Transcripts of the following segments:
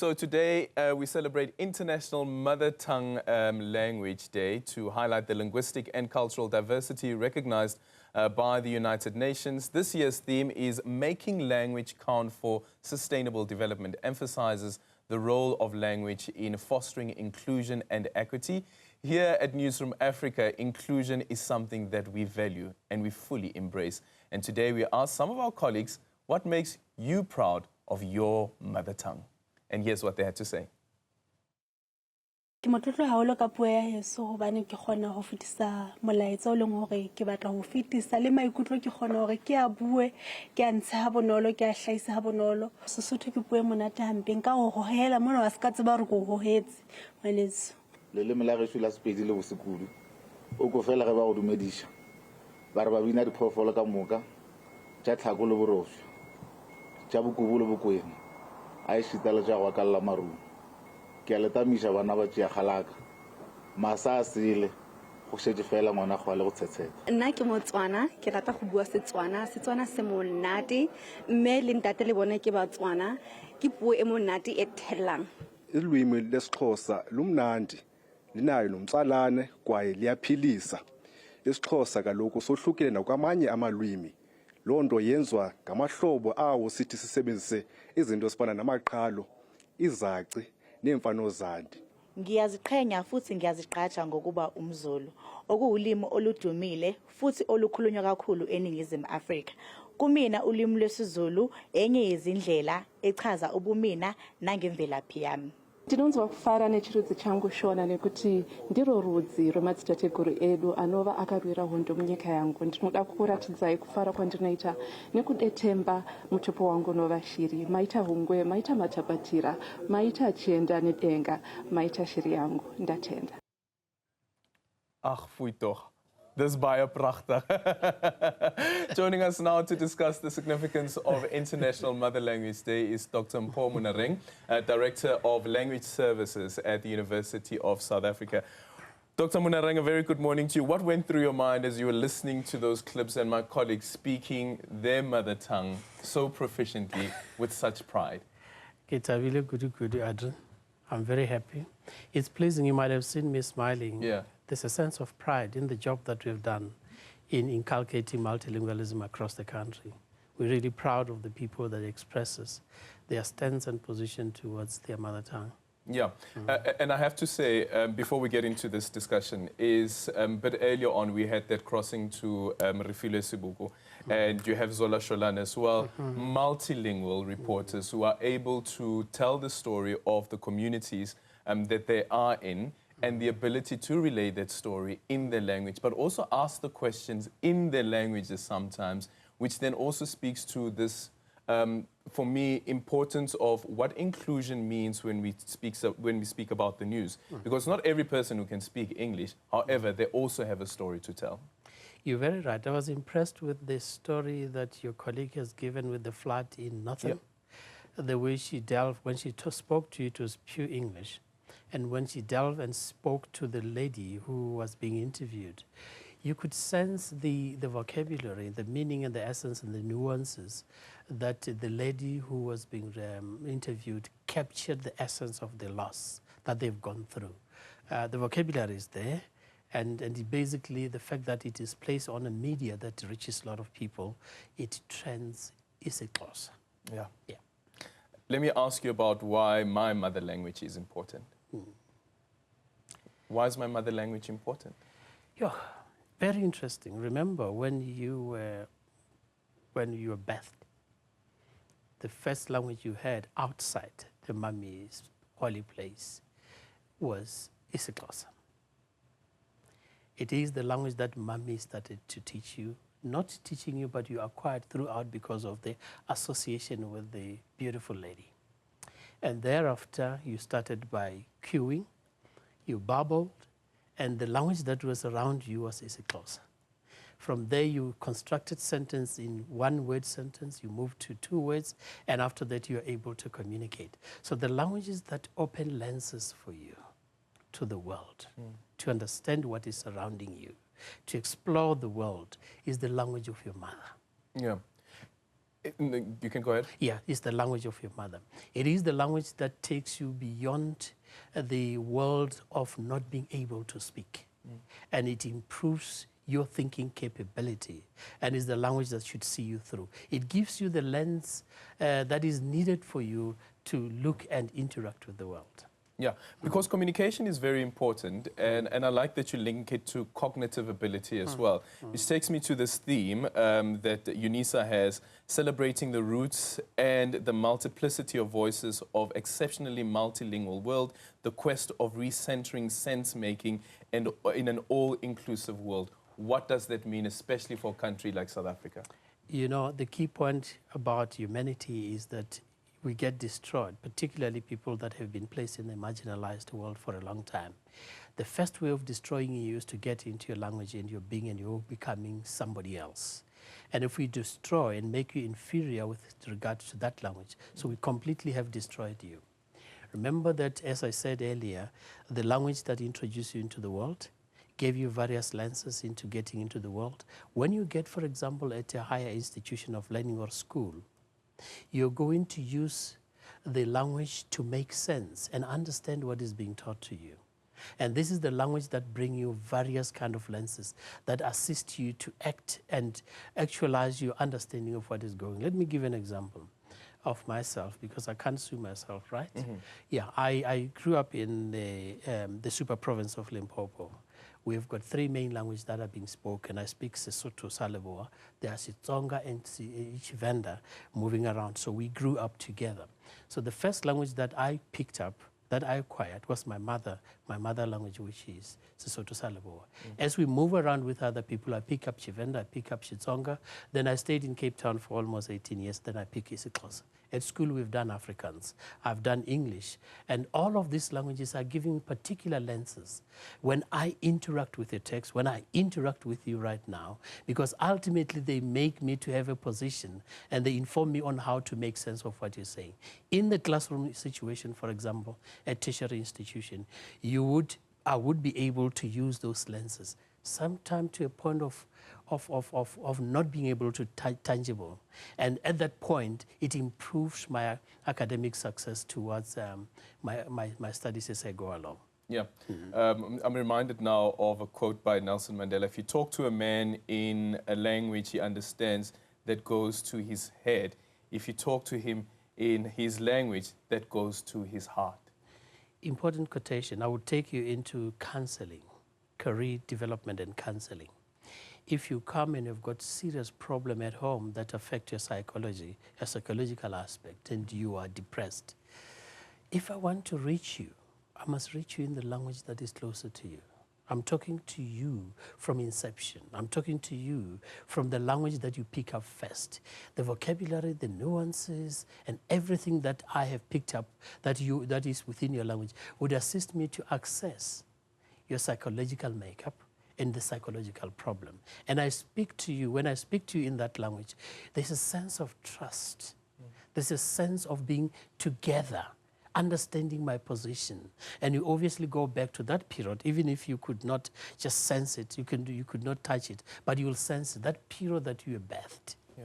So today we celebrate International Mother Tongue Language Day to highlight the linguistic and cultural diversity recognized by the United Nations. This year's theme is Making Language Count for Sustainable Development, emphasizes the role of language in fostering inclusion and equity. Here at Newzroom Afrika, inclusion is something that we value and we fully embrace. And today we ask some of our colleagues, what makes you proud of your mother tongue? And here's what they had to say. Ke motlotlo haholo ka puo ya heso hobane ke kgona ho fetisa molaetsa o leng hore ke batla ho fetisa le maikutlo ke kgona hore ke a bue ke a ntsha ha bonolo ke a hlaisa ha bonolo Sesotho ke puo e monate hampe nka ho hohela mona wa se ka tseba re go hohetse ngwaneso le la re la Sepedi le bosekulu o go fela ge ba go dumedisha ba re ba bina diphoofolo ka moka tša tlhako le borosho tša bokubu le bokwena a e šitale tša go akalla maru ke a letamisha bana ba tšea kgalaka masa a sele go šetše fela ngwana go le go tsetsetsa nna ke Motswana ke rata go bua Setswana se monate mme le ntate le bone ke Batswana ke puo e monate e thelang ilwimi lesixhosa lumnandi linayo nomtsalane kwaye liyaphilisa isixhosa kaloku sohlukile nakwamanye amalwimi loo nto yenzwa ngamahlobo awo sithi sisebenzise izinto ezifana namaqhalo izaci neemfano zandi Ngiyaziqhenya futhi ngiyazigqaja ngokuba umZulu okuwulimi oludumile futhi olukhulunywa kakhulu eNingizimu Afrika kumina ulimi lwesiZulu enye yezindlela echaza ubumina nangemvelaphi yami Ndinonzwa kufara nechirudzi changu shona nekuti ndiro rudzi rwemadzitateguru edu anova akarwira hondo munyika yangu ndinoda kukuratidzai kufara kwandinoita nekudetemba mutopo wangu unova shiri maita hungwe maita matapatira maita chienda nedenga maita shiri yangu ndatenda Ach, foei toch. Dis baie prachtig. Joining us now to discuss the significance of International Mother Language Day is Dr. Mpho Monareng, Director of Language Services at the University of South Africa. Dr. Monareng, a very good morning to you. What went through your mind as you were listening to those clips and my colleagues speaking their mother tongue so proficiently with such pride? It's a really good, Aldrin. I'm very happy. It's pleasing. You might have seen me smiling. Yeah. There's a sense of pride in the job that we've done in inculcating multilingualism across the country. We're really proud of the people that expresses their stance and position towards their mother tongue. Yeah, and I have to say, before we get into this discussion, is but earlier on we had that crossing to Refilwe Sibuku, and you have Zola Sholan as well, multilingual reporters who are able to tell the story of the communities that they are in, and the ability to relay that story in their language, but also ask the questions in their languages sometimes, which then also speaks to this, for me, importance of what inclusion means when we speak about the news. Because not every person who can speak English, however, they also have a story to tell. You're very right. I was impressed with the story that your colleague has given with the flood in Northern. Yep. The way she delved, when she spoke to you, it was pure English. And when she delved and spoke to the lady who was being interviewed, you could sense the vocabulary, the meaning and the essence and the nuances that the lady who was being interviewed captured the essence of the loss that they've gone through. The vocabulary is there, and basically the fact that it is placed on a media that reaches a lot of people, it trends isiXhosa. Yeah. Yeah. Let me ask you about why my mother language is important. Why is my mother language important? Yeah, very interesting. Remember when you were birthed, the first language you heard outside the mummy's holy place was isiXhosa. It is the language that mummy started to teach you, not teaching you, but you acquired throughout because of the association with the beautiful lady. And thereafter, you started by queuing, you babbled, and the language that was around you was isiXhosa. From there, you constructed sentence in one-word sentence, you moved to 2 words, and after that, you are able to communicate. So the languages that open lenses for you to the world, to understand what is surrounding you, to explore the world, is the language of your mother. Yeah. You can go ahead. Yeah, it's the language of your mother. It is the language that takes you beyond the world of not being able to speak. And it improves your thinking capability, and is the language that should see you through. It gives you the lens that is needed for you to look and interact with the world. Yeah, because communication is very important, and I like that you link it to cognitive ability as well, which takes me to this theme that UNISA has, celebrating the roots and the multiplicity of voices of exceptionally multilingual world, the quest of recentering sense-making and in an all-inclusive world. What does that mean, especially for a country like South Africa? You know, the key point about humanity is that we get destroyed, particularly people that have been placed in a marginalized world for a long time. The first way of destroying you is to get into your language and your being, and you're becoming somebody else. And if we destroy and make you inferior with regard to that language, so we completely have destroyed you. Remember that, as I said earlier, the language that introduced you into the world gave you various lenses into getting into the world. When you get, for example, at a higher institution of learning or school, you're going to use the language to make sense and understand what is being taught to you. And this is the language that brings you various kind of lenses that assist you to act and actualize your understanding of what is going. Let me give an example of myself, because I can't sue myself, right? Yeah, I grew up in the super province of Limpopo. We've got 3 main languages that are being spoken. I speak Sesotho, Saleboa, there's Xitsonga and Tshivenda moving around. So we grew up together. So the first language that I picked up, that I acquired, was my mother language, which is Sesotho, Saleboa. As we move around with other people, I pick up Tshivenda, I pick up Xitsonga. Then I stayed in Cape Town for almost 18 years. Then I pick isiXhosa. At school, we've done Afrikaans. I've done English. And all of these languages are giving particular lenses when I interact with a text, when I interact with you right now, because ultimately they make me to have a position and they inform me on how to make sense of what you're saying. In the classroom situation, for example, at tertiary institution, I would be able to use those lenses, sometimes to a point of not being able to tangible. And at that point, it improves my academic success towards my studies as I go along. Yeah. I'm reminded now of a quote by Nelson Mandela. If you talk to a man in a language he understands, that goes to his head. If you talk to him in his language, that goes to his heart. Important quotation. I would take you into counseling, career development and counseling. If you come and you've got serious problem at home that affect your psychology, your psychological aspect, and you are depressed, if I want to reach you, I must reach you in the language that is closer to you. I'm talking to you from inception. I'm talking to you from the language that you pick up first. The vocabulary, the nuances, and everything that I have picked up that is within your language would assist me to access your psychological makeup and the psychological problem. And I speak to you, when I speak to you in that language, there's a sense of trust. There's a sense of being together, understanding my position. And you obviously go back to that period, even if you could not just sense it, you could not touch it, but you will sense it, that period that you were birthed. Yeah.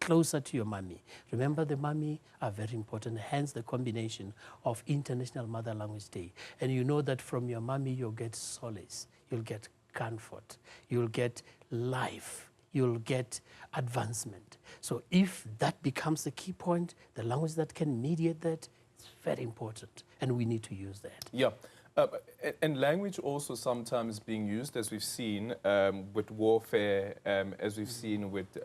Closer to your mommy. Remember, the mommy are very important, hence the combination of International Mother Language Day. And you know that from your mommy, you'll get solace, you'll get comfort, you'll get life, you'll get advancement. So if that becomes the key point, the language that can mediate that, it's very important, and we need to use that. Yeah. And language also sometimes being used, as we've seen, with warfare, as we've seen with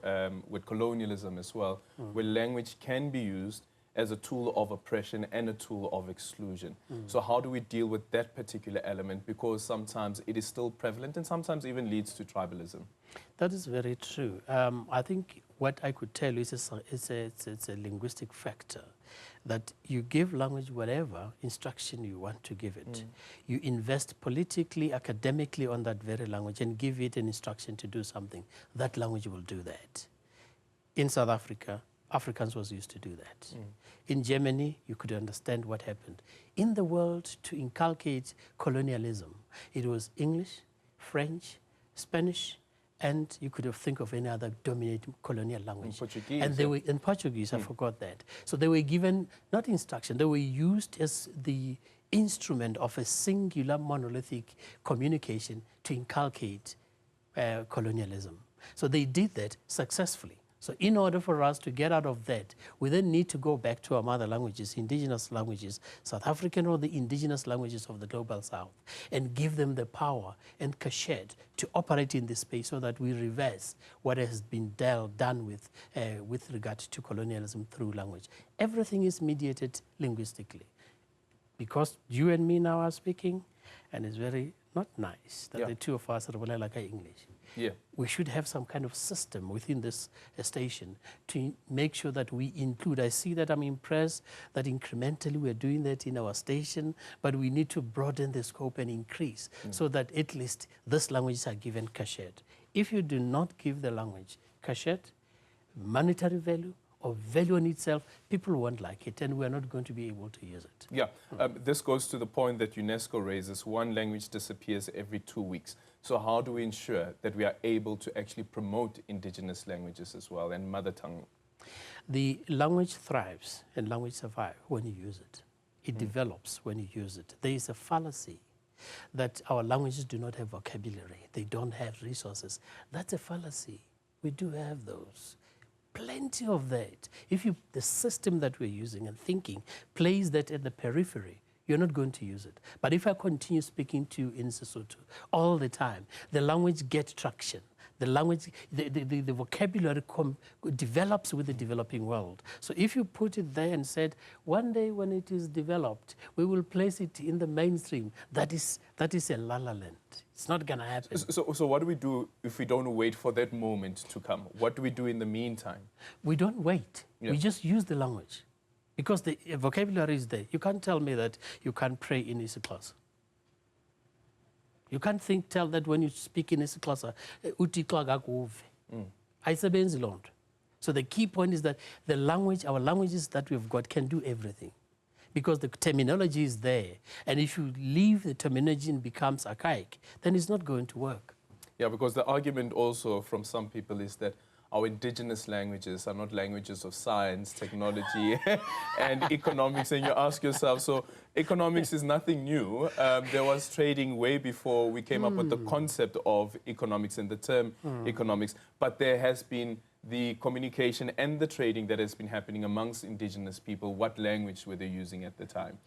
colonialism as well, where language can be used as a tool of oppression and a tool of exclusion. So how do we deal with that particular element? Because sometimes it is still prevalent and sometimes even leads to tribalism. That is very true. I think what I could tell you is it's a linguistic factor, that you give language whatever instruction you want to give it. You invest politically, academically on that very language and give it an instruction to do something. That language will do that. In South Africa, Afrikaans was used to do that. In Germany, you could understand what happened. In the world, to inculcate colonialism, it was English, French, Spanish, and you could have think of any other dominating colonial language. Portuguese, and they were in Portuguese, I forgot that. So they were given, not instruction, they were used as the instrument of a singular monolithic communication to inculcate colonialism. So they did that successfully. So in order for us to get out of that, we then need to go back to our mother languages, indigenous languages, South African or the indigenous languages of the Global South, and give them the power and cachet to operate in this space so that we reverse what has been done with regard to colonialism through language. Everything is mediated linguistically. Because you and me now are speaking, and it's very not nice that the two of us are like English. Yeah. We should have some kind of system within this station to make sure that we include. I see that I'm impressed that incrementally we're doing that in our station, but we need to broaden the scope and increase so that at least these languages are given cachet. If you do not give the language cachet, monetary value, or value in itself, people won't like it, and we're not going to be able to use it. Yeah, this goes to the point that UNESCO raises. One language disappears every 2 weeks. So how do we ensure that we are able to actually promote indigenous languages as well and mother tongue? The language thrives and language survives when you use it. It develops when you use it. There is a fallacy that our languages do not have vocabulary. They don't have resources. That's a fallacy. We do have those. Plenty of that. If the system that we're using and thinking plays that at the periphery, you're not going to use it. But if I continue speaking to you in Sesotho all the time, the language gets traction. The language, the vocabulary develops with the developing world. So if you put it there and said, one day when it is developed, we will place it in the mainstream, that is a la-la land. It's not going to happen. So what do we do if we don't wait for that moment to come? What do we do in the meantime? We don't wait. We just use the language. Because the vocabulary is there. You can't tell me that you can't pray in isiXhosa. You can't tell that when you speak in isiXhosa, uThixo akakuve. Ayisebenzi loo nto. So the key point is that the language, our languages that we've got can do everything. Because the terminology is there. And if you leave the terminology and becomes archaic, then it's not going to work. Yeah, because the argument also from some people is that our indigenous languages are not languages of science, technology, and economics. And you ask yourself, so economics is nothing new. There was trading way before we came up with the concept of economics and the term economics. But there has been the communication and the trading that has been happening amongst indigenous people. What language were they using at the time?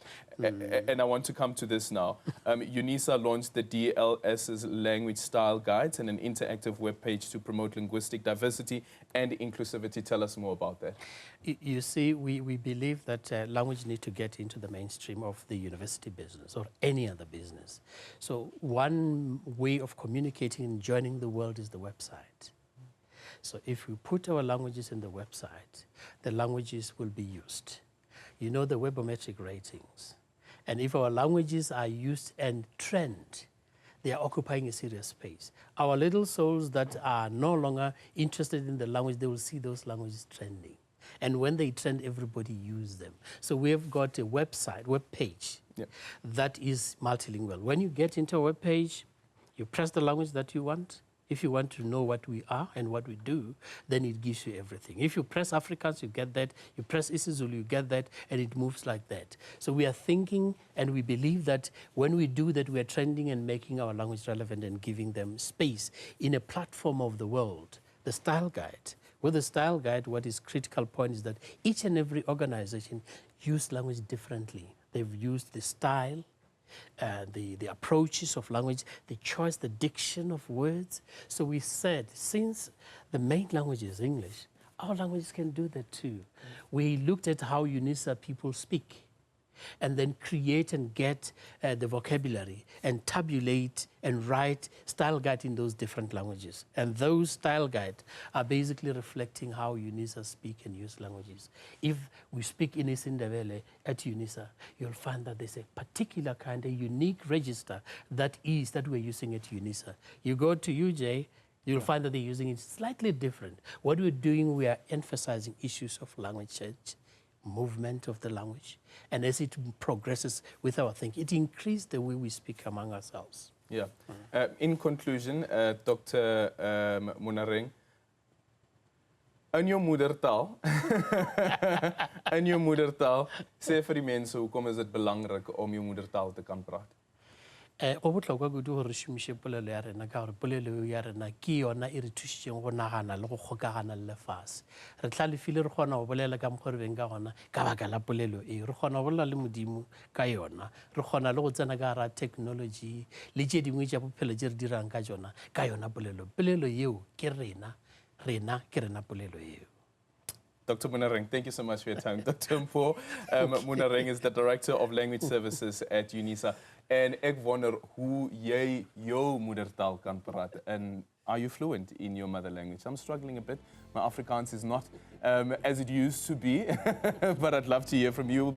And I want to come to this now. UNISA launched the DLS's language style guides and an interactive webpage to promote linguistic diversity and inclusivity. Tell us more about that. You see, we believe that language needs to get into the mainstream of the university business or any other business. So one way of communicating and joining the world is the website. So if we put our languages in the website, the languages will be used. You know the webometric ratings. And if our languages are used and trend, they are occupying a serious space. Our little souls that are no longer interested in the language, they will see those languages trending. And when they trend, everybody use them. So we have got a website, web page, that is multilingual. When you get into a web page, you press the language that you want. If you want to know what we are and what we do, then it gives you everything. If you press Afrikaans, you get that. You press isiZulu, you get that, and it moves like that. So we are thinking and we believe that when we do that, we are trending and making our language relevant and giving them space in a platform of the world. The style guide. With the style guide, what is critical point is that each and every organization use language differently. They've used the style, the approaches of language, the choice, the diction of words. So we said, since the main language is English, our languages can do that too. We looked at how UNISA people speak and then create and get the vocabulary and tabulate and write style guide in those different languages. And those style guides are basically reflecting how UNISA speak and use languages. If we speak in isiNdebele at UNISA, you'll find that there's a particular kind of unique register that we're using at UNISA. You go to UJ, you'll find that they're using it slightly different. What we're doing, we are emphasizing issues of language change, movement of the language, and as it progresses with our thinking, it increases the way we speak among ourselves. Yeah. In conclusion, Dr. Monareng, in jou moedertaal, sê vir die mense hoekom is dit belangrik om jou moedertaal te kan praat? Go botlhokwa kudu gore re šomiše polelo ya rena ka gore polelo ya rena ke yona e re thušitšeng go nagana le go kgokagana le lefase. Re tlalefile re kgona go bolela ka mokgwa re beng ka gona ka baka la polelo e. Re kgona go bolela le Modimo ka yona. Re kgona le go tsena ka gara technology le tše dingwe tša bophelo tše re dirang ka yona polelo. Polelo yeo ke rena ke rena polelo yeo. Dr. Monareng, thank you so much for your time. Dr. Mpho Monareng is the Director of Language Services at UNISA. En ek wonder hoe jy jou moedertaal kan praat. And are you fluent in your mother language? I'm struggling a bit. My Afrikaans is not as it used to be, but I'd love to hear from you.